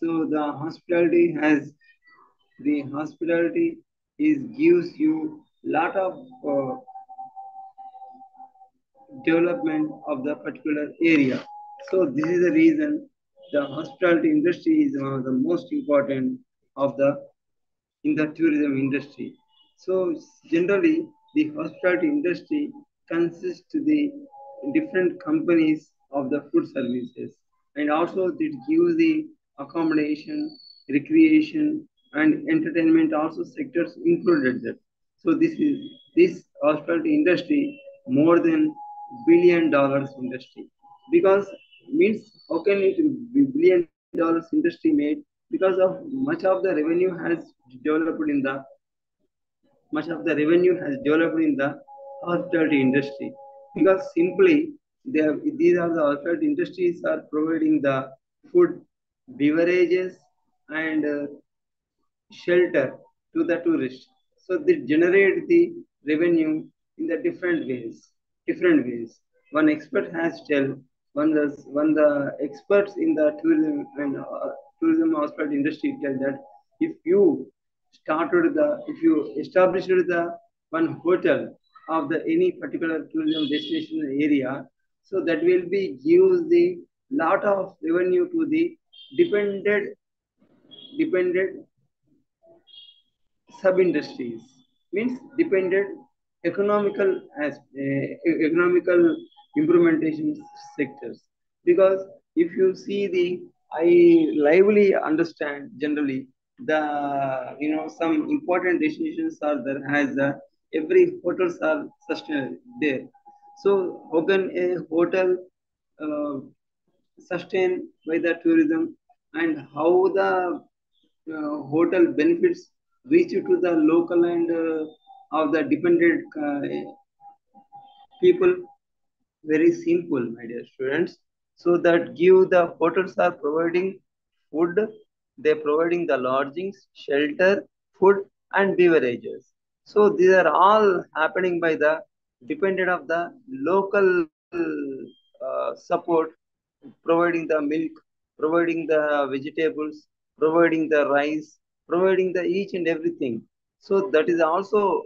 So the hospitality gives you lot of development of the particular area. So this is the reason the hospitality industry is one of the most important of the in the tourism industry. So generally, the hospitality industry consists to the different companies of the food services, and also it gives the accommodation, recreation, and entertainment also sectors included that. So this hospitality industry more than $1 billion industry, because means how can it be $1 billion industry made, because of much of the revenue has developed in the much of the revenue has developed in the hospitality industry, because simply these are the hospitality industries are providing the food, beverages, and shelter to the tourists. So they generate the revenue in the different ways. Different ways. One expert has tell when the experts in the tourism and tourism hospitality industry tell that if you if you established the one hotel of the any particular tourism destination area, so that will be gives the lot of revenue to the dependent sub-industries, means dependent economical economical implementation sectors. Because if you see the I lively understand generally the some important destinations are there has every hotels are sustained there. So how can a hotel uh, sustained by the tourism, and how the hotel benefits reach to the local and of the dependent people. Very simple, my dear students. So that give the hotels are providing food, they're providing the lodgings, shelter, food, and beverages. So these are all happening by the dependent of the local support, providing the milk, providing the vegetables, providing the rice, providing the each and everything. So that is also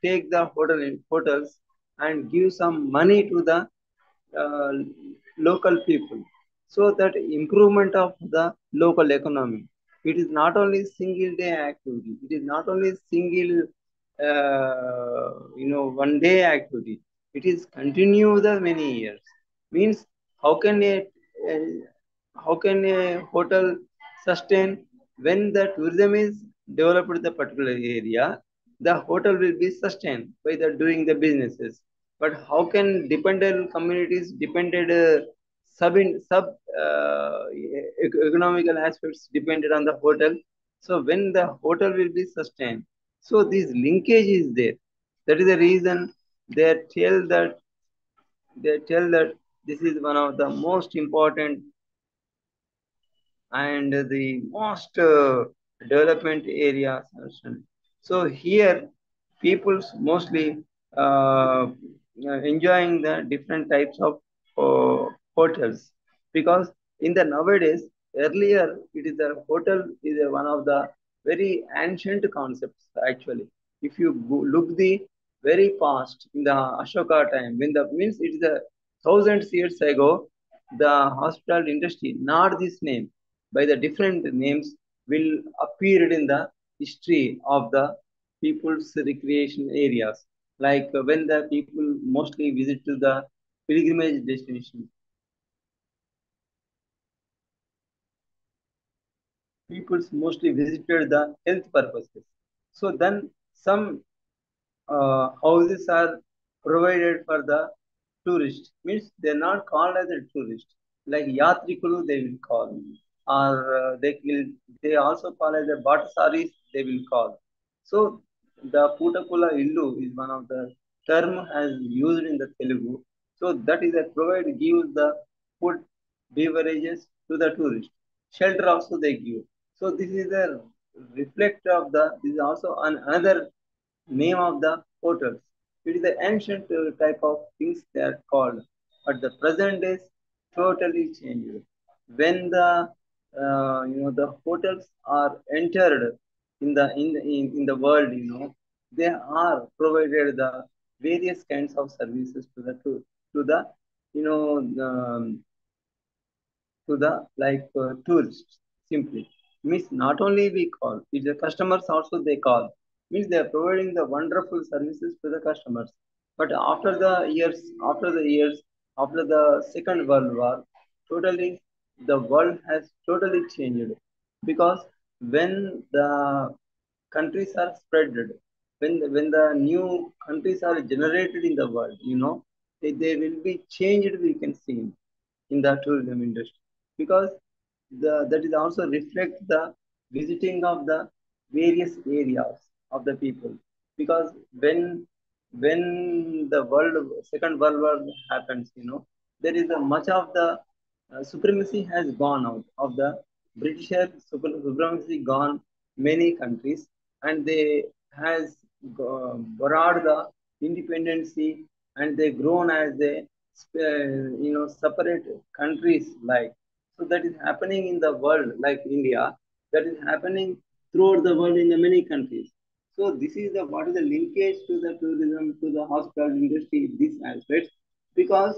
take the hotels and give some money to the uh, local people, so that improvement of the local economy. It is not only single day activity, it is not only single 1 day activity, it is continue the many years. Means how can uh, a hotel sustain when the tourism is developed in the particular area? The hotel will be sustained by the doing the businesses. But how can dependent communities, dependent sub in sub economical aspects depended on the hotel? So when the hotel will be sustained, so this linkage is there. That is the reason they tell that this is one of the most important and the most development areas. So here, people's mostly uh, enjoying the different types of hotels, because in the nowadays, earlier it is the hotel is one of the very ancient concepts actually. If you look the very past in the Ashoka time, when the means it is a thousands years ago, the hospital industry, not this name, by the different names, will appear in the history of the people's recreation areas. Like when the people mostly visit to the pilgrimage destinations, people mostly visited the health purposes. So then some houses are provided for the tourist. Means they're not called as a tourist. Like Yatrikulu they will call. Or they also call as a Bhattasaris they will call. So the Putakula Illu is one of the term as used in the Telugu. So that is a provide gives the food, beverages to the tourist. Shelter also they give. So this is a reflect of the this is also another name of the hotels. It is the ancient type of things they are called, but the present is totally changed. When the the hotels are entered in the world. They are provided the various kinds of services to the you know um, to the tourists. Simply means not only we call, it's the customers also they call, means they are providing the wonderful services to the customers. But after the years, after the Second World War, totally the world has totally changed. Because when the countries are spreaded, when the new countries are generated in the world, they will be changed, we can see in the tourism industry. Because that is also reflect the visiting of the various areas of the people. Because when the Second World War happens, there is a much of the supremacy has gone out of the supremacy gone many countries, and they has borrowed the independency, and they grown as a separate countries. Like, so that is happening in the world, like India, that is happening throughout the world in the many countries. So this is the what is the linkage to the tourism, to the hospital industry, these aspects. Because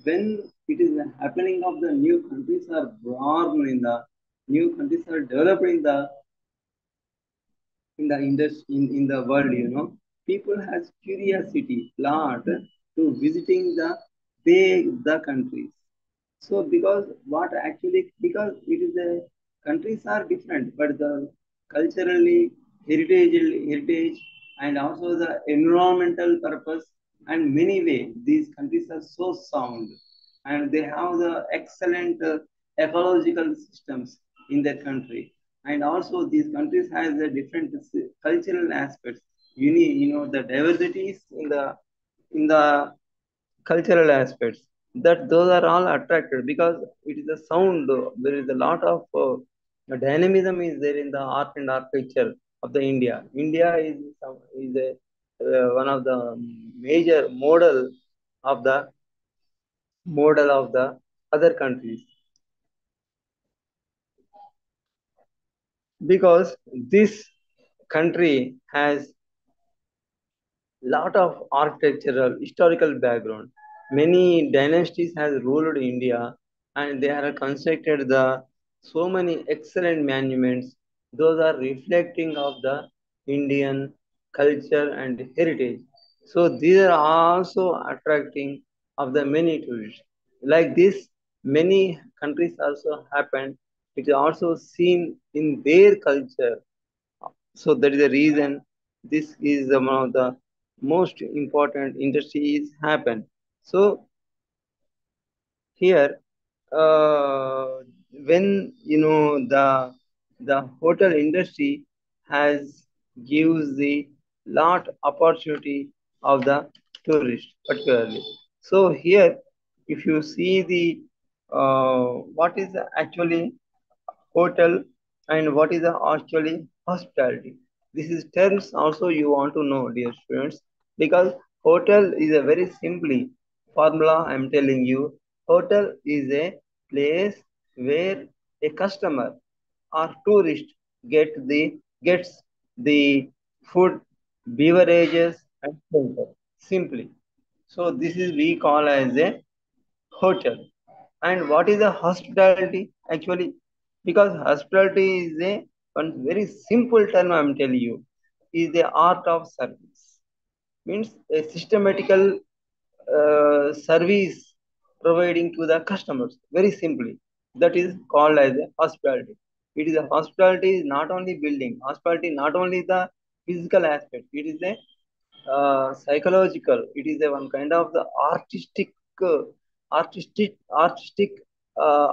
when it is the happening of the new countries are born in the new countries are developed in the industry, in the world, people has curiosity lot to visiting the countries. So because what actually, because it is the countries are different, but the culturally, heritage, and also the environmental purpose, and many way these countries are so sound, and they have the excellent ecological systems in their country. And also these countries has the different cultural aspects. The diversities in the cultural aspects, that those are all attracted. Because it is a sound, there is a lot of dynamism is there in the art and architecture of the India is one of the major model of the other countries. Because this country has lot of architectural historical background. Many dynasties has ruled India, and they are constructed the so many excellent monuments. Those are reflecting of the Indian culture and heritage. So these are also attracting of the many tourists. Like this, many countries also happen, it is also seen in their culture. So that is the reason this is one of the most important industries happen. So here, uh, when the hotel industry has gives the lot opportunity of the tourist particularly. So here, if you see the what is actually hotel and what is actually hospitality. This is terms also you want to know, dear students. Because hotel is a very simply formula I'm telling you. Hotel is a place where a customer or tourist gets the food, beverages, and shelter. Simply. So this is we call as a hotel. And what is a hospitality actually? Because hospitality is a one very simple term I'm telling you, is the art of service. Means a systematical service providing to the customers. Very simply, that is called as a hospitality. It is a hospitality is not only building hospitality, not only the physical aspect. It is a psychological. It is a one kind of the uh, artistic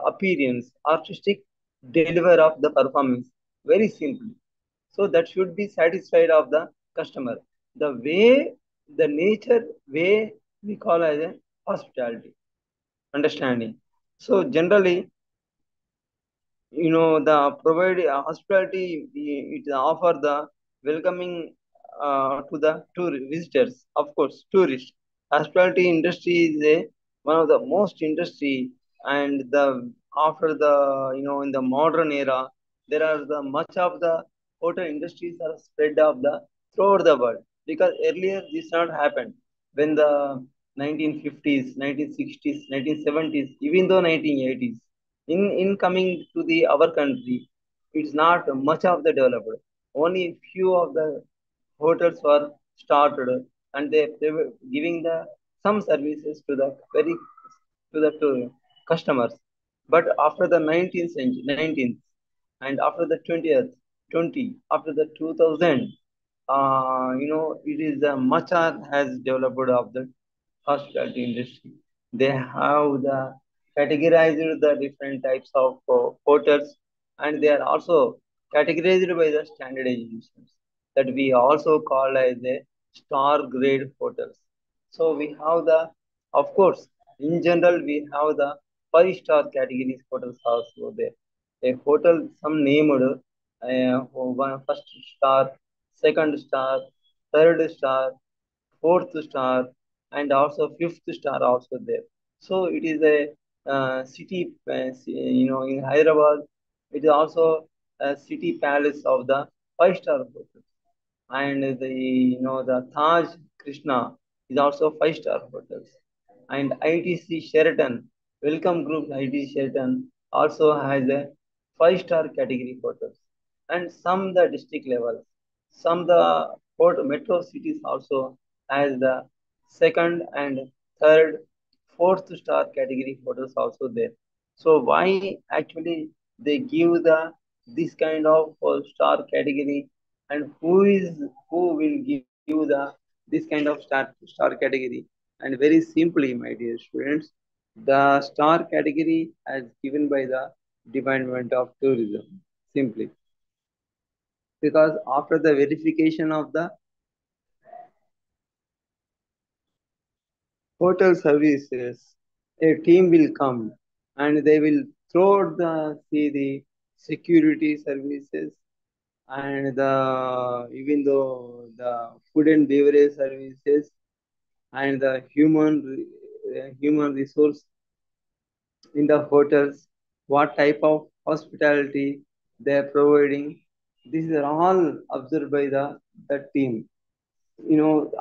appearance, artistic deliver of the performance. Very simply. So that should be satisfied of the customer. The way, the nature way we call as a hospitality. Understanding. So generally, the provide hospitality, it offer the welcoming to the tour visitors, of course tourists. Hospitality industry is a one of the most industry, and the after the in the modern era, there are the much of the hotel industries are spread of the throughout the world, because earlier this not happened when the 1950s, 1960s, 1970s, even though 1980s, in coming to the our country, it's not much of the developed. Only few of the hotels were started, and they were giving the some services to the very to customers. But after the 19th century, 19th, and after the 20th, 20, after the 2000, it is much has developed of the hospitality industry. They have the categorized the different types of hotels, and they are also categorized by the standardizations that we also call as a star grade hotels. So we have the, of course, in general we have the five-star categories hotels also there. A hotel, some named one first star, second star, third star, fourth star, and also fifth star also there. So it is a city, in Hyderabad. It is also a city palace of the five-star hotel. And the Taj Krishna is also five-star hotels. And ITC Sheraton, Welcome Group ITC Sheraton also has a five-star category hotels. And some the district levels, some the port metro cities also has the second and third, fourth star category hotels also there. So why actually they give the this kind of star category, and who will give the this kind of star category? And very simply, my dear students, the star category as given by the Department of Tourism, simply because after the verification of the hotel services, a team will come and they will throw the see the security services, and the even though the food and beverage services, and the human resource in the hotels, what type of hospitality they are providing. These are all observed by the team.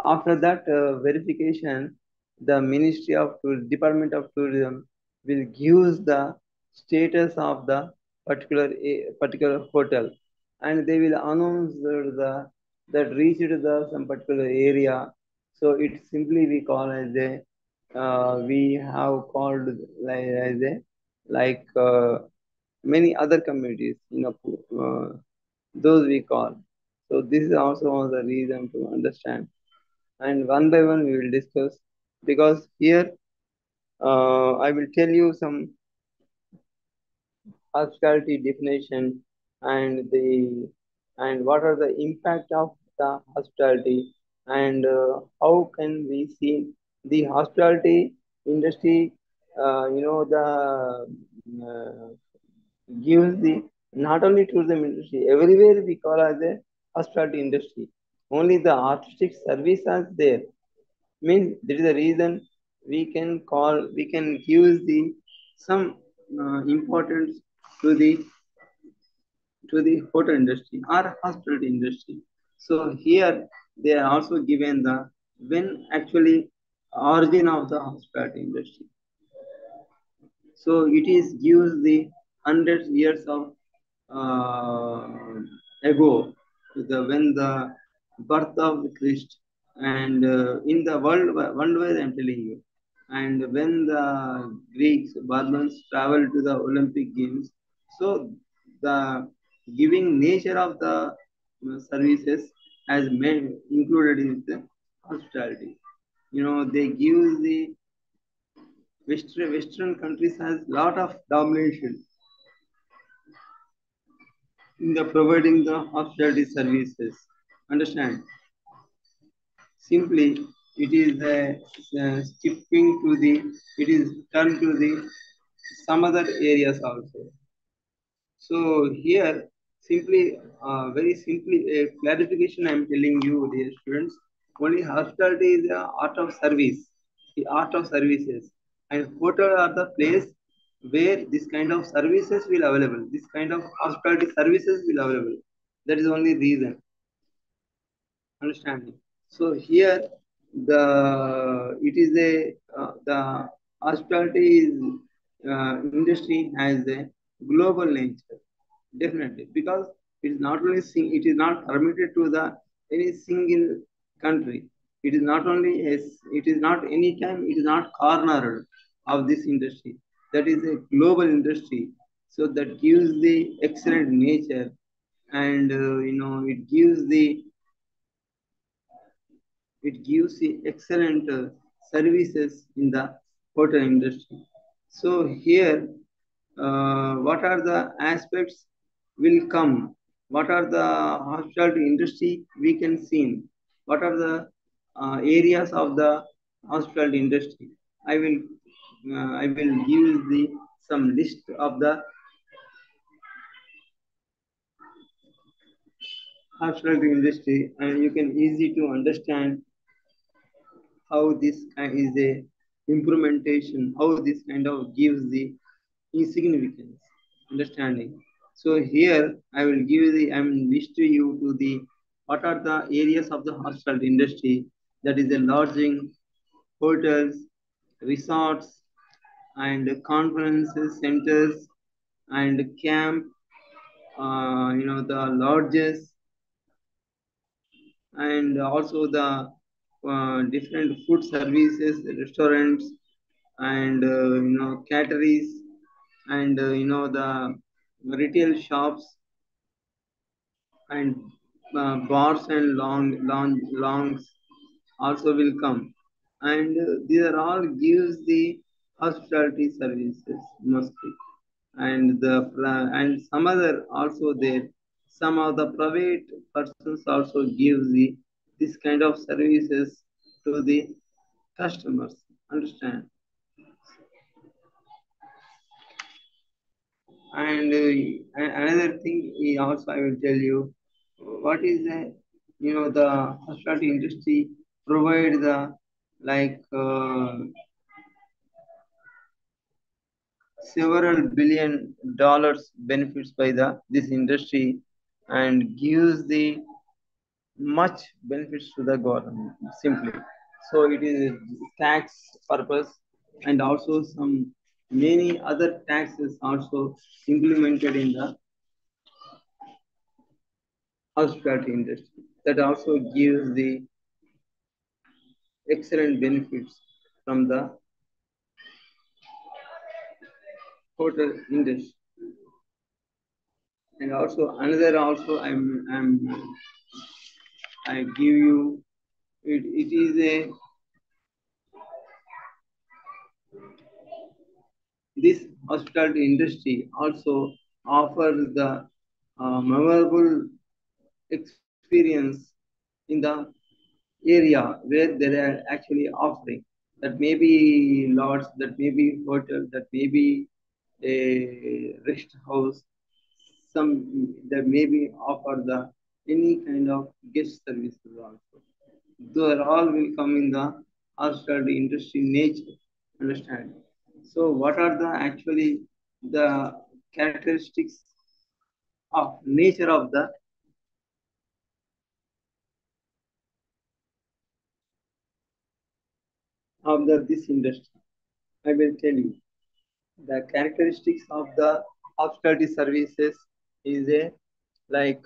After that verification, the Ministry of Department of Tourism will give the status of the particular hotel, and they will announce that reached the some particular area. So it simply we call as a we have called like as a like many other communities, those we call. So this is also one of the reason to understand. And one by one we will discuss, because here I will tell you some hospitality definition, and the and what are the impact of the hospitality, and how can we see the hospitality industry, the uh, gives the not only tourism industry, everywhere we call as a hospitality industry. Only the artistic service is there. Means there is a reason we can give the some importance to the hotel industry or hospitality industry. So here they are also given the when actually origin of the hospitality industry. So it is gives the hundreds years of uh, ago, the when the birth of the Christ, and in the worldwide I'm telling you, and when the Greeks, Barbarians traveled to the Olympic Games, so the giving nature of the services has made included in the hospitality. They give the Western countries has lot of domination in the providing the hospitality services. Understand? Simply, it is shifting to the, it is turned to the some other areas also. So here, simply, very simply, a clarification I am telling you, dear students. Only hospitality is the art of service, the art of services, and hotel are the place where this kind of services will available, this kind of hospitality services will available. That is only reason. Understanding. So here it is the hospitality is, industry has a global nature, definitely, because it is not only it is not permitted to the any single country. It is not only it is not any time, it is not cornered of this industry. That is a global industry. So that gives the excellent nature, and it gives the excellent services in the hotel industry. So here, what are the aspects will come? What are the hospitality industry we can see? What are the areas of the hospitality industry? I will I will give the some list of the hospitality industry, and you can easy to understand how this is a implementation, how this kind of gives the insignificance, understanding. So here I will give the I will list to you to the what are the areas of the hospitality industry. That is the lodging, hotels, resorts, and conferences centers, and camp, the lodges, and also the different food services, restaurants, and caterers, and the retail shops, and bars and longs also will come, and these are all gives the hospitality services mostly, and and some other also there. Some of the private persons also gives the this kind of services to the customers. Understand? And another thing also I will tell you what is the the hospitality industry provide the like several billion dollars benefits by the this industry, and gives the much benefits to the government simply. So it is a tax purpose, and also some many other taxes also implemented in the hospitality industry, that also gives the excellent benefits from the hotel industry. And also another also I give you it is a this hospitality industry also offers the memorable experience in the area where they are actually offering. That may be lodge, that may be hotel, that may be a rest house. Some that may be offer the any kind of guest services also. Those all will come in the hospitality industry nature. Understand? So what are the actually the characteristics of nature of the this industry? I will tell you. The characteristics of the hospitality services is a like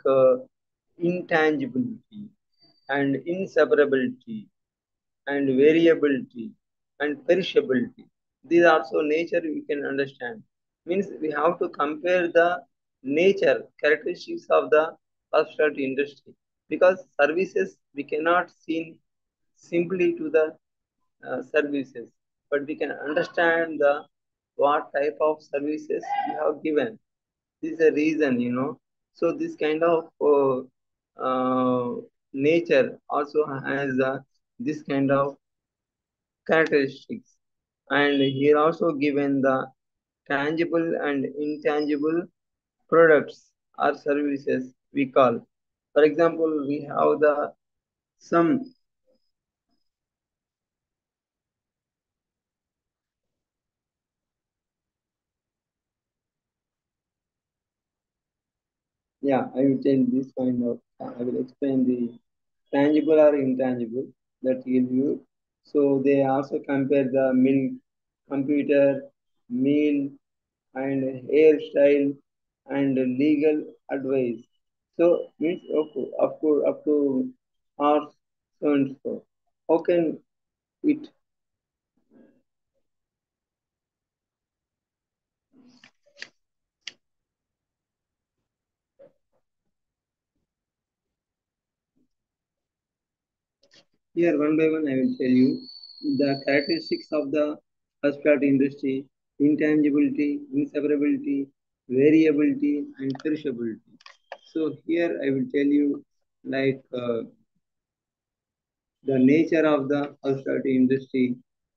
intangibility, and inseparability, and variability, and perishability. These are also nature we can understand. Means we have to compare the nature characteristics of the hospitality industry, because services we cannot see simply to the services, but we can understand the what type of services we have given. This is a reason, So this kind of nature also has this kind of characteristics, and here also given the tangible and intangible products or services we call. For example, we have the some Yeah, I will tell this kind of, I will explain the tangible or intangible that will use. So they also compare the milk, computer, meal, and hairstyle and legal advice. So means okay, up to hours so and so. How can it? Here, one by one, I will tell you the characteristics of the hospitality industry: intangibility, inseparability, variability, and perishability. So here, I will tell you like the nature of the hospitality industry.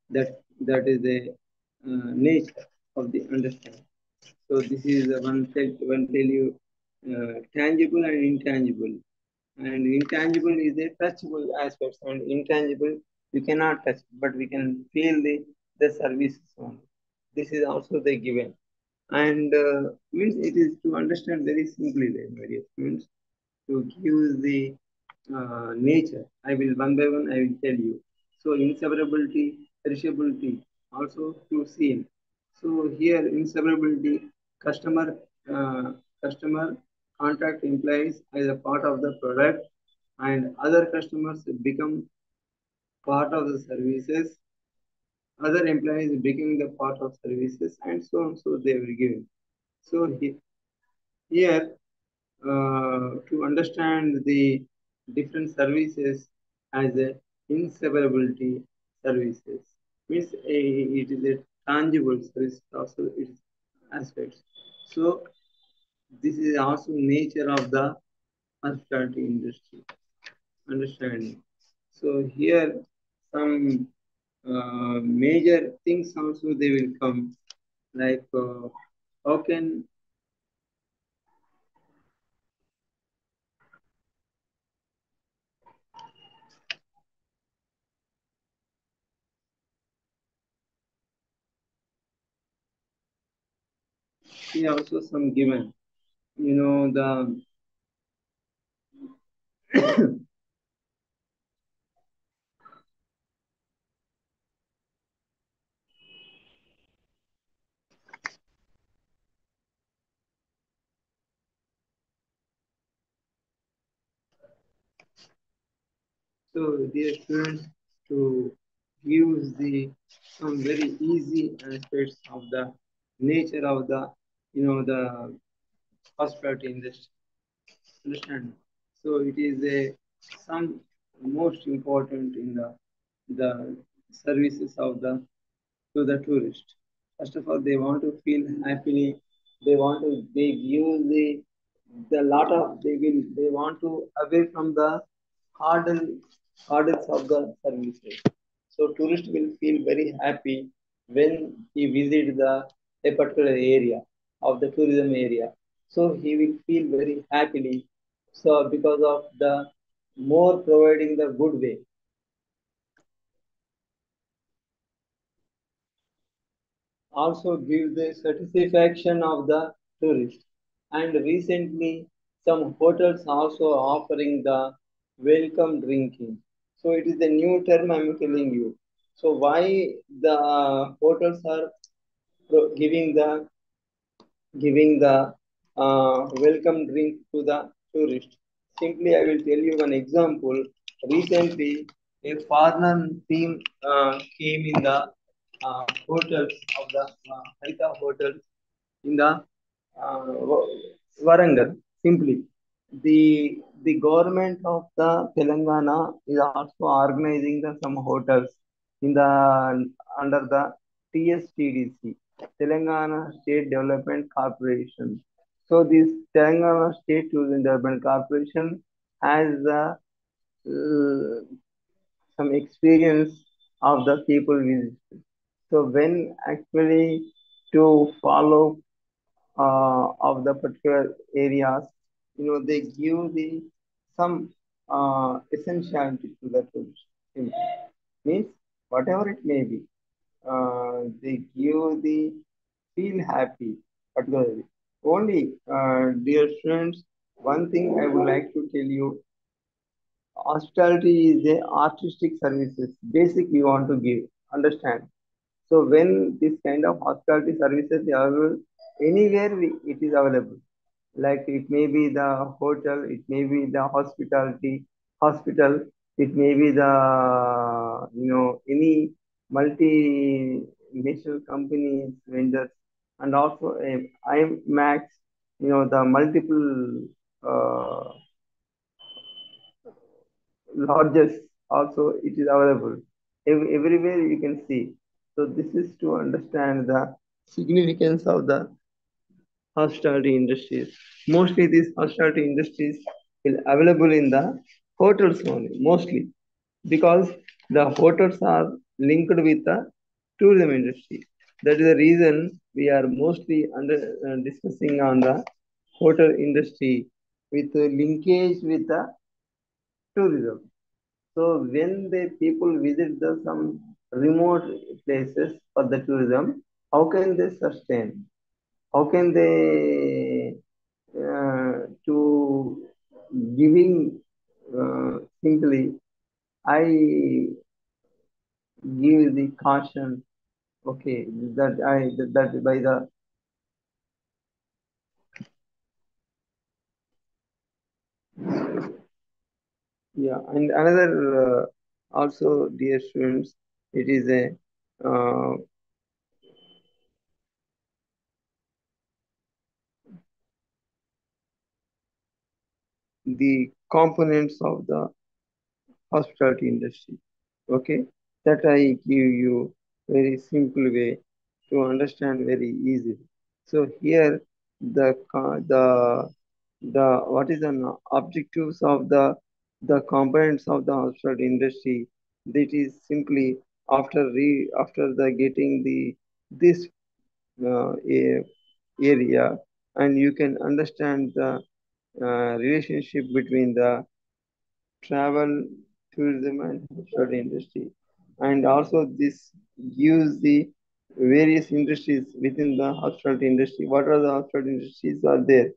That is the nature of the understanding. So this is the one tell you tangible and intangible. And intangible is a touchable aspects, and intangible we cannot touch, but we can feel the services only. This is also the given. And means it is to understand very simply the various means to give the nature. I will one by one I will tell you. So inseparability, perishability, also to see. So here inseparability, customer uh, customer contact implies as a part of the product, and other customers become part of the services. Other employees becoming the part of services, and so on. So they will give. So here to understand the different services as a inseparability services means it is a tangible service also its aspects. So this is also nature of the hospitality industry understanding. So here some major things also they will come like how can see also some given the so dear students to use the some very easy aspects of the nature of the the hospitality industry understand. So it is a some most important in the services of the to the tourist. First of all, they want to feel happily. They give the lot of they want to away from the hurdle hurdles of the services. So tourist will feel very happy when he visit a particular area of the tourism area. So he will feel very happily. So because of the more providing the good way also give the satisfaction of the tourist. And recently, some hotels also offering the welcome drinking. So it is the new term I'm telling you. So why the hotels are giving the welcome drink to the tourist? Simply, I will tell you one example. Recently, a foreign team came in the hotels of the Harita hotels in the Warangal. Simply, the government of the Telangana is also organizing the some hotels in the under the TSTDC, Telangana State Development Corporation. So this Telangana State Tourism Development Corporation has some experience of the people visit. So when actually to follow of the particular areas, they give the some essentiality to the tourist. Simply. Means whatever it may be, they give the feel happy particularly. Only, dear students, One thing I would like to tell you, hospitality is a artistic services. Basic we want to give. Understand? So when this kind of hospitality services are available, anywhere it is available. Like it may be the hotel, it may be the hospital, it may be the any multinational companies vendors, and also IMAX, the multiple uh, lodges also it is available. Everywhere you can see. So this is to understand the significance of the hospitality industries. Mostly these hospitality industries will available in the hotels only, mostly because the hotels are linked with the tourism industry. That is the reason we are mostly discussing on the hotel industry with linkage with the tourism. So when the people visit the some remote places for the tourism, how can they sustain? How can they to giving simply? I give the caution. Okay, that by the yeah, and another also, dear students, it is a the components of the hospitality industry. Okay, that I give you very simple way to understand very easily. So here the what is the objectives of the components of the hospitality industry. That is simply after the getting the this area, and you can understand the relationship between the travel, tourism, and hospitality industry. And also, this gives the various industries within the hospitality industry. What are the hospitality industries are there?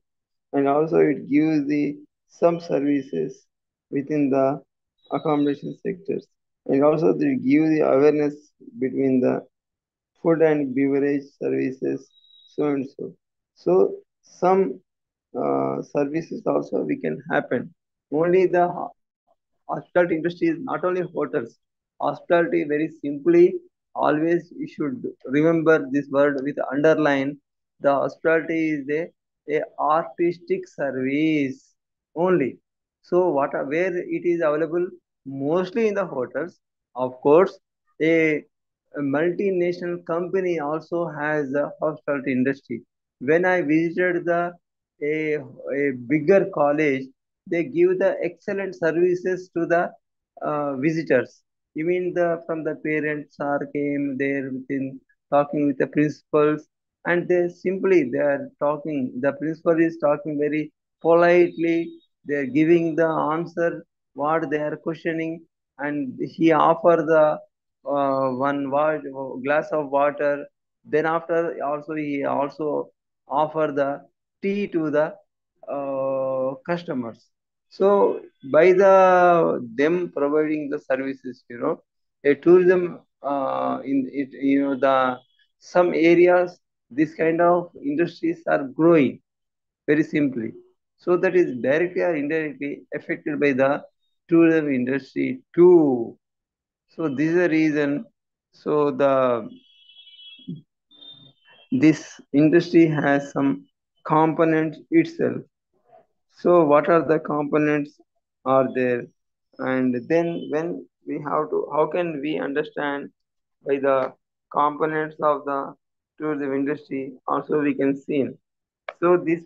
And also, it gives the some services within the accommodation sectors. And also, they give the awareness between the food and beverage services, so and so. So, some services also we can happen. Only the hospitality industry is not only hotels. Hospitality, very simply, always you should remember this word with underline. The hospitality is a artistic service only. So where it is available mostly in the hotels. Of course, a multinational company also has a hospitality industry. When I visited a, a bigger college, they give the excellent services to the visitors. Even from the parents are came there within talking with the principals, and they are talking. The principal is talking very politely. They are giving the answer what they are questioning, and he offer the glass of water. Then after also he also offer the tea to the customers. So by them providing the services, a tourism in it, the some areas this kind of industries are growing very simply. So that is directly or indirectly affected by the tourism industry too. So this is the reason. So the this industry has some components itself. So what are the components are there? And then when we have to, how can we understand by the components of the tourism industry? Also we can see. So this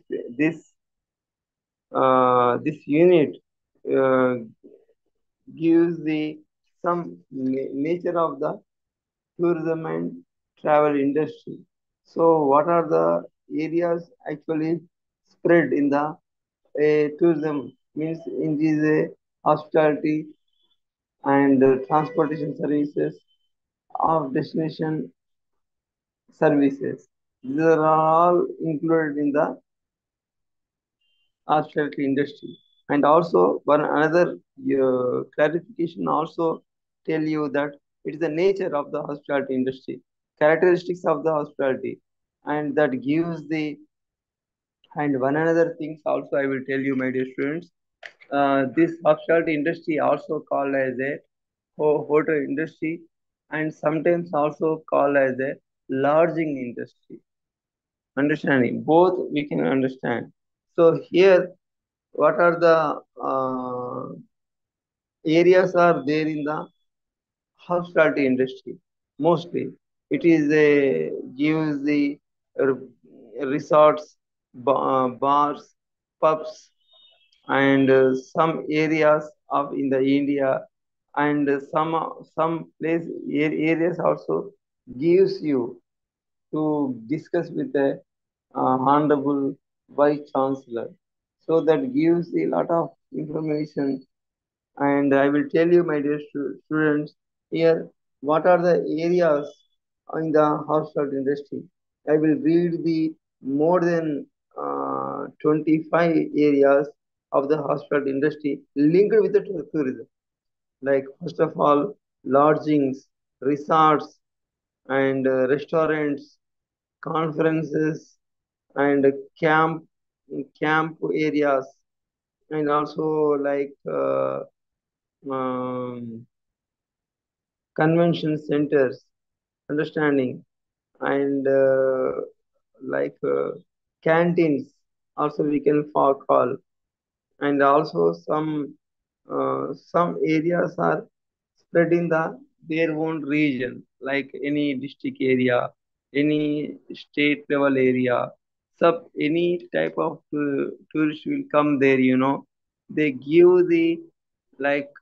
unit uh, gives the some nature of the tourism and travel industry. So what are the areas actually spread in the tourism means in this hospitality and transportation services of destination services. These are all included in the hospitality industry. And also one another clarification also tell you that it is the nature of the hospitality industry, characteristics of the hospitality, and that gives the and one another things also I will tell you, my dear students. This hospitality industry also called as a hotel industry, and sometimes also called as a lodging industry. Understanding both we can understand. So here, what are the areas are there in the hospitality industry? Mostly, it is a gives the resorts, bars, pubs, and some areas of in the India, and some place areas also gives you to discuss with the honorable vice chancellor. So that gives a lot of information, and I will tell you, my dear students, here what are the areas in the household industry. I will read the more than 25 areas of the household industry linked with the tourism. Like first of all, lodgings, resorts, and restaurants, conferences, and camp areas, and also like um, convention centers, understanding, and like canteens also we can call, and also some areas are spread in their own region, like any district area, any state level area, sub any type of tourist will come there, they give the like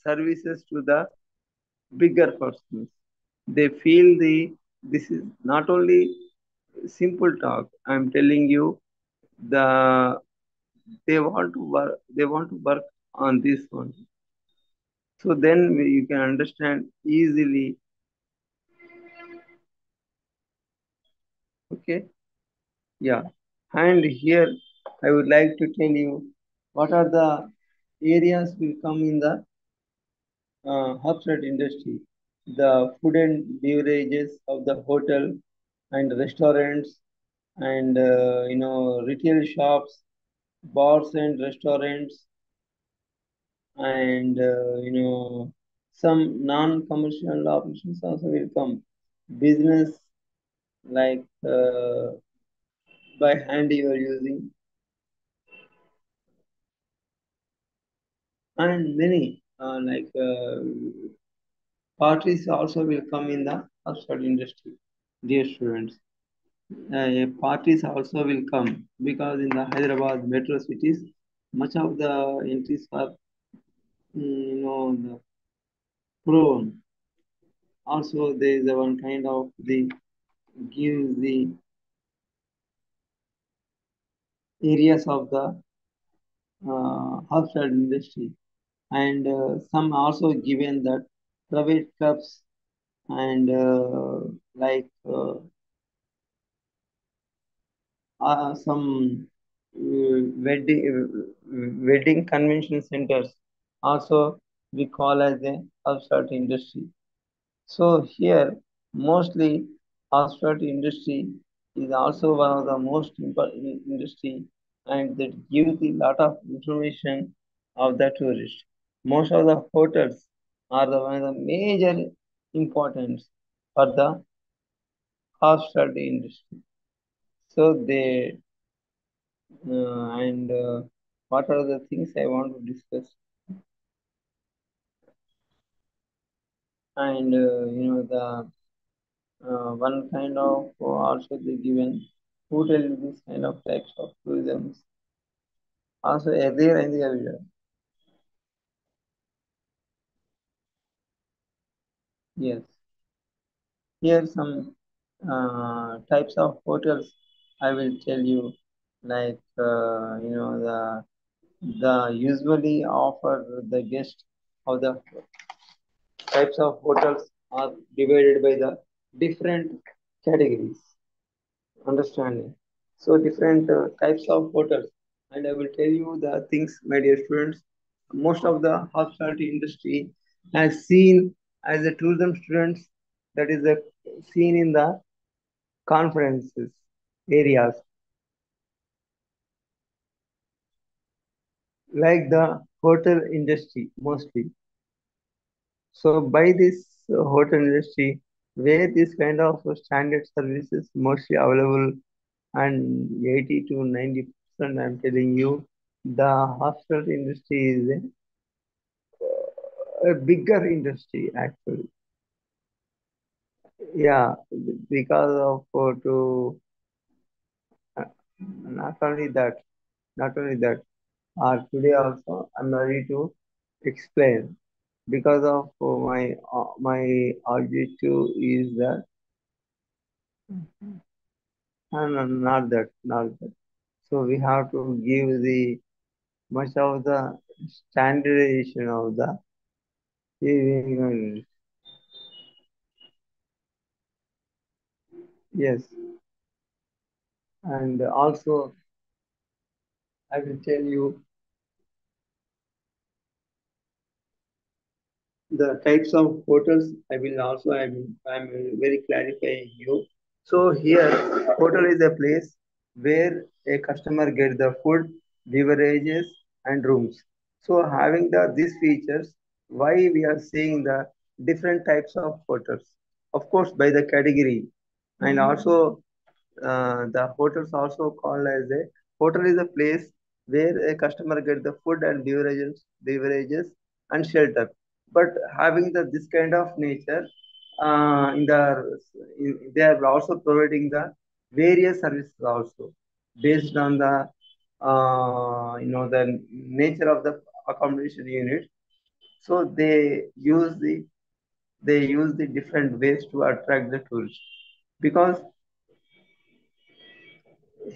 services to the bigger persons. They feel this is not only simple talk. I'm telling you, the they want to work on this one. So then you can understand easily. Okay, yeah. And here I would like to tell you what are the areas will come in the hospitality industry. The food and beverages of the hotel and restaurants, and retail shops, bars and restaurants, and some non-commercial operations also will come. Business like by hand you are using, and many parties also will come in the hospital industry. Dear students, parties also will come because in the Hyderabad metro cities, much of the entries are the prone. Also, there is a one kind of the gives the areas of the hospital industry, and some also given that private clubs and like some wedding convention centers also we call as a hospitality industry. So here mostly hospitality industry is also one of the most important industry, and that gives a lot of information of the tourist. Most of the hotels are the one of the major importance for the hospitality industry. So they and what are the things I want to discuss? And one kind of also they given who tell you this kind of types of tourism. Also, there in the area. Yes. Here some types of hotels I will tell you, like the usually offer the guest of the types of hotels are divided by the different categories. Understanding. So different types of hotels. and I will tell you the things, my dear students. Most of the hospitality industry has seen as a tourism students, that is a seen in the conferences areas like the hotel industry mostly. So by this hotel industry, where this kind of standard services mostly available, and 80 to 90%, I'm telling you, the hospitality industry is a bigger industry actually. Yeah, because of to uh, not only that, not only that. Today also I'm ready to explain because of my objective is that no, not that, not that. So we have to give the much of the standardization of the giving, yes, and also I will tell you the types of hotels. I will also I'm very clarifying you. So here hotel is a place where a customer get the food, beverages and rooms. So having the these features, why we are seeing the different types of hotels, of course by the category. And also the hotels also called as a hotel is a place where a customer get the food and beverages and shelter. But having this kind of nature, they are also providing the various services also based on the the nature of the accommodation unit. So they use the different ways to attract the tourists, because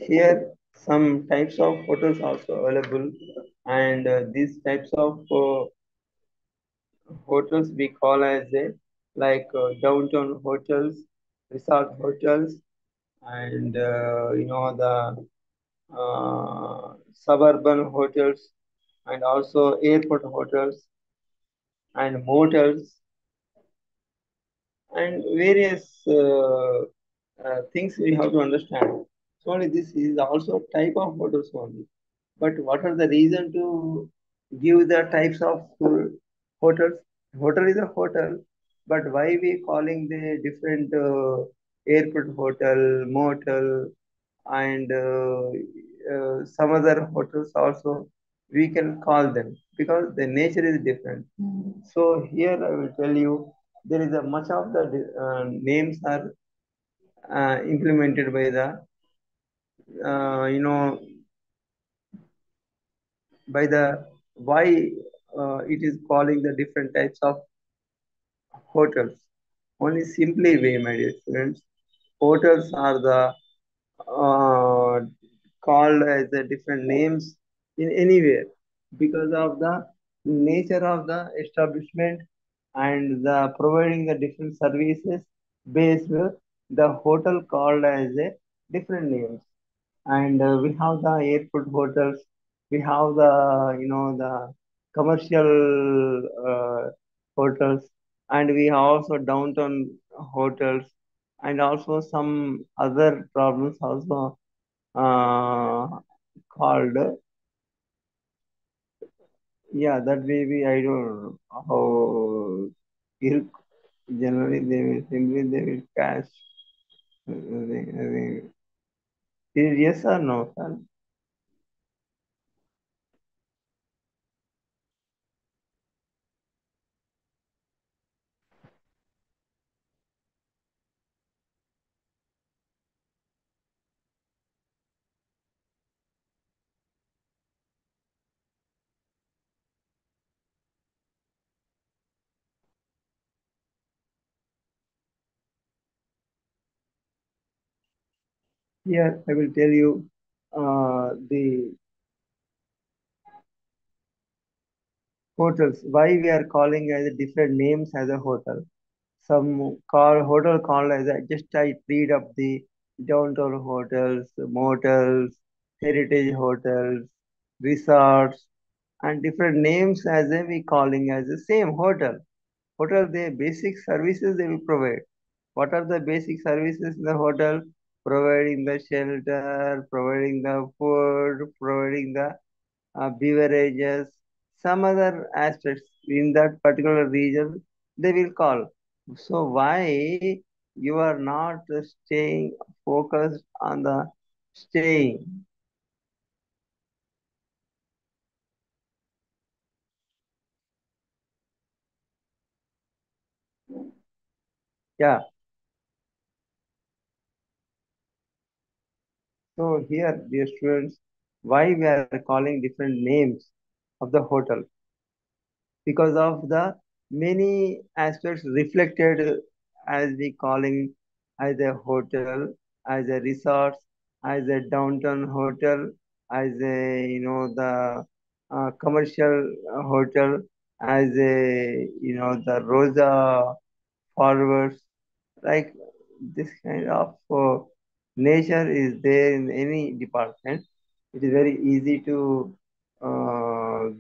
here, some types of hotels also available, and these types of hotels we call as a like downtown hotels, resort hotels, and the suburban hotels, and also airport hotels and motels and various things we have to understand. So only this is also type of hotels only. But what are the reason to give the types of hotels? Hotel is a hotel, but why we calling the different airport hotel, motel, and some other hotels also we can call them because the nature is different. So here I will tell you there is a much of the names are implemented by the you know by the why it is calling the different types of hotels. Only simply way, my dear students, hotels are the uh, called as the different names in anywhere because of the nature of the establishment and the providing the different services based the hotel called as a different names. And we have the airport hotels, we have the the commercial hotels, and we have also downtown hotels, and also some other problems also uh, called, yeah, that may be, I don't know how il- generally they will simply they will cash. Yes or no, sir? Here I will tell you the hotels. Why we are calling as different names as a hotel? Some call hotel called as just I read up the downtown hotels, motels, heritage hotels. resorts, and different names as they we calling as the same hotel. What are the basic services they will provide? What are the basic services in the hotel? Providing the shelter, providing the food, providing the beverages, some other aspects in that particular region they will call. So why you are not staying focused on the staying? Yeah. So here, dear students, why we are calling different names of the hotel? Because of the many aspects reflected as we calling as a hotel, as a resort, as a downtown hotel, as a the commercial hotel, as a the Rosa forwards, like this kind of nature is there in any department. It is very easy to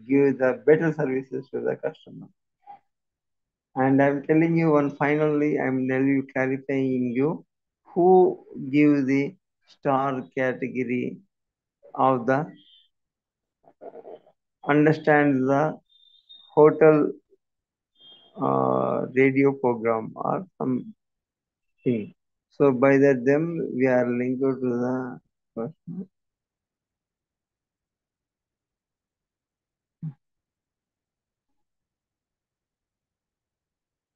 give the better services to the customer. And I'm telling you one finally, I'm telling you clarifying you who gives the star category of the understands the hotel radio program or something. So by that them we are linked to the person.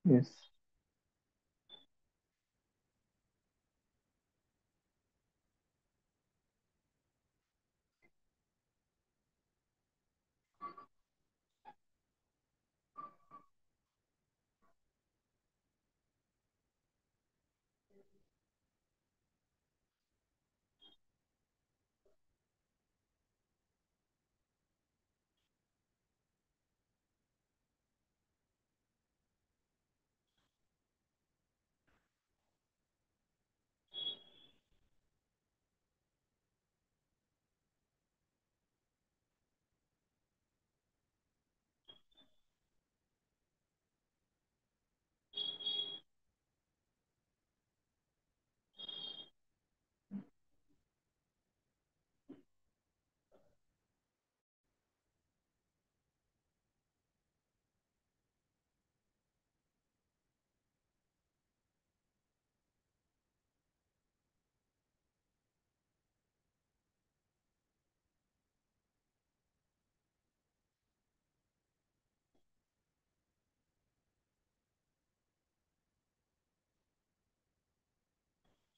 Yes.